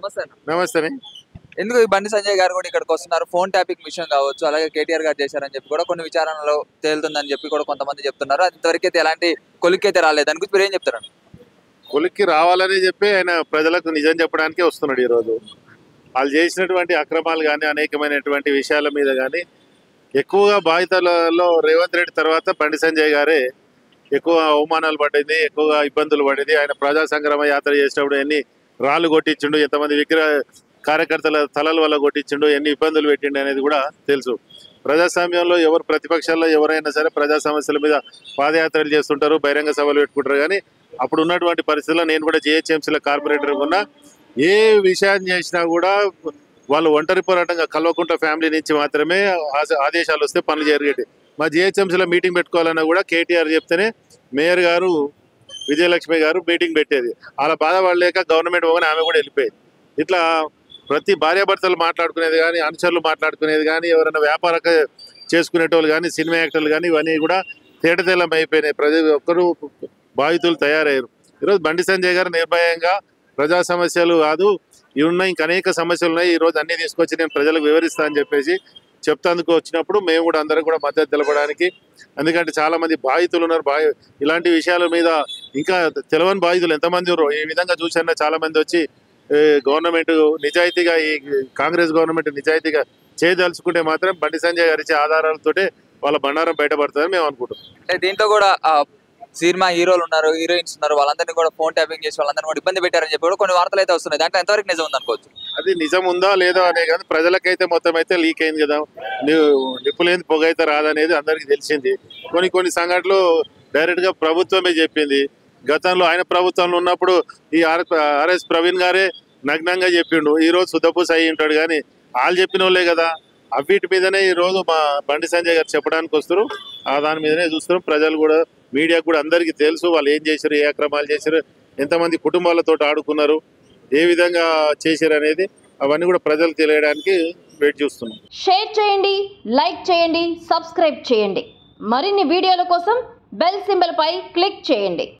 నమస్తే అన్న. నమస్తే. ఎందుకు ఈ బండి సంజయ్ గారు కూడా ఇక్కడికి వస్తున్నారు? ఫోన్ ట్యాపింగ్ విషయం కావచ్చు, అలాగే కేటీఆర్ గారు చేశారని చెప్పి కూడా కొన్ని విచారణలో తేలుతుందని చెప్పి కూడా కొంతమంది చెప్తున్నారు. అది ఇంతవరకైతే ఎలాంటి కొలిక్కైతే రాలేదు. దాని గురించి మీరు ఏం చెప్తారు? కొలిక్కి రావాలని చెప్పి ఆయన ప్రజలకు నిజం చెప్పడానికే వస్తున్నాడు ఈరోజు. వాళ్ళు చేసినటువంటి అక్రమాలు కానీ అనేకమైనటువంటి విషయాల మీద కానీ ఎక్కువగా బాధితులలో రేవంత్ రెడ్డి తర్వాత బండి సంజయ్ గారే ఎక్కువ అవమానాలు పడింది, ఎక్కువగా ఇబ్బందులు పడింది. ఆయన ప్రజా సంగ్రామ యాత్ర చేసినప్పుడు ఎన్ని రాళ్ళు కొట్టించిండు, ఎంతమంది విగ్రహ కార్యకర్తల తలల వల్ల కొట్టించిండు, ఎన్ని ఇబ్బందులు పెట్టిండు అనేది కూడా తెలుసు. ప్రజాస్వామ్యంలో ఎవరు ప్రతిపక్షాల్లో ఎవరైనా సరే ప్రజా సమస్యల మీద పాదయాత్రలు చేస్తుంటారు, బహిరంగ సభలు పెట్టుకుంటారు. కానీ అప్పుడు ఉన్నటువంటి పరిస్థితుల్లో నేను కూడా జిహెచ్ఎంసీల కార్పొరేటర్ ఉన్నా, ఏ విషయాన్ని చేసినా కూడా వాళ్ళు ఒంటరి పోరాటంగా కల్వకుంట్ల ఫ్యామిలీ నుంచి మాత్రమే ఆదేశాలు వస్తే పనులు జరిగేవి. మా జిహెచ్ఎంసీలో మీటింగ్ పెట్టుకోవాలన్నా కూడా కేటీఆర్ చెప్తేనే మేయర్ గారు విజయలక్ష్మి గారు మీటింగ్ పెట్టేది. అలా బాధపడలేక గవర్నమెంట్ పోగానే ఆమె కూడా వెళ్ళిపోయేది. ఇట్లా ప్రతి భార్యాభర్తలు మాట్లాడుకునేది కానీ, అనుచరులు మాట్లాడుకునేది కానీ, ఎవరైనా వ్యాపార చేసుకునేటోళ్ళు కానీ, సినిమా యాక్టర్లు కానీ, ఇవన్నీ కూడా తేటతెల్లం అయిపోయినాయి. ప్రతి ఒక్కరూ బాధితులు తయారయ్యారు. ఈరోజు బండి సంజయ్ గారు నిర్భయంగా ప్రజా సమస్యలు కాదు, ఇవి ఉన్నాయి, ఇంకా అనేక సమస్యలు ఉన్నాయి, ఈరోజు అన్నీ తీసుకొచ్చి నేను ప్రజలకు వివరిస్తా అని చెప్పేసి చెప్తాందుకు వచ్చినప్పుడు మేము కూడా అందరం కూడా మద్దతు తెలపడానికి, ఎందుకంటే చాలామంది బాధితులు ఉన్నారు. ఇలాంటి విషయాల మీద ఇంకా తెలవని బాధితులు ఎంతమంది ఉన్నారు. ఈ విధంగా చూసినా చాలామంది వచ్చి గవర్నమెంట్ నిజాయితీగా, ఈ కాంగ్రెస్ గవర్నమెంట్ నిజాయితీగా చేయదలుచుకుంటే మాత్రం బండి సంజయ్ గారి ఇచ్చే ఆధారాలతోటే వాళ్ళ బండారం బయటపడుతుందని మేము అనుకుంటున్నాం. అంటే దీంట్లో కూడా సినిమా హీరోలు ఉన్నారు, హీరోయిన్స్ ఉన్నారు, వాళ్ళందరినీ కూడా ఫోన్ ట్యాపింగ్ చేసి వాళ్ళందరినీ కూడా ఇబ్బంది పెట్టారని చెప్పి కూడా కొన్ని వార్తలు అయితే వస్తున్నాయి. దాంట్లో ఎంతవరకు నిజం ఉంది అనుకోవచ్చు? అది నిజం ఉందా లేదో అనే కానీ ప్రజలకైతే మొత్తం అయితే లీక్ అయింది కదా. నిప్పులేని పొగ అయితే రాదనేది అందరికీ తెలిసింది. కొన్ని సంఘటనలు డైరెక్ట్గా ప్రభుత్వమే చెప్పింది. గతంలో ఆయన ప్రభుత్వంలో ఉన్నప్పుడు ఈ ఆర్ఎస్ ప్రవీణ్ గారే నగ్నంగా చెప్పిండు. ఈరోజు సుధపూస అయ్యి ఉంటాడు, కానీ వాళ్ళు చెప్పిన వాళ్ళే కదా. అవిటి మీదనే ఈరోజు మా బండి సంజయ్ గారు చెప్పడానికి వస్తారు. దాని మీదనే చూస్తారు. ప్రజలు కూడా, మీడియా కూడా అందరికీ తెలుసు వాళ్ళు ఏం చేశారు, ఏ అక్రమాలు చేశారు, ఎంతమంది కుటుంబాలతో ఆడుకున్నారు, ఏ విధంగా చేశారు అనేది అవన్నీ కూడా ప్రజలకు తెలియడానికి వెయిట్ చూస్తున్నాం. షేర్ చేయండి, లైక్ చేయండి, సబ్స్క్రైబ్ చేయండి. మరిన్ని వీడియోల కోసం బెల్ సింబల్ పై క్లిక్ చేయండి.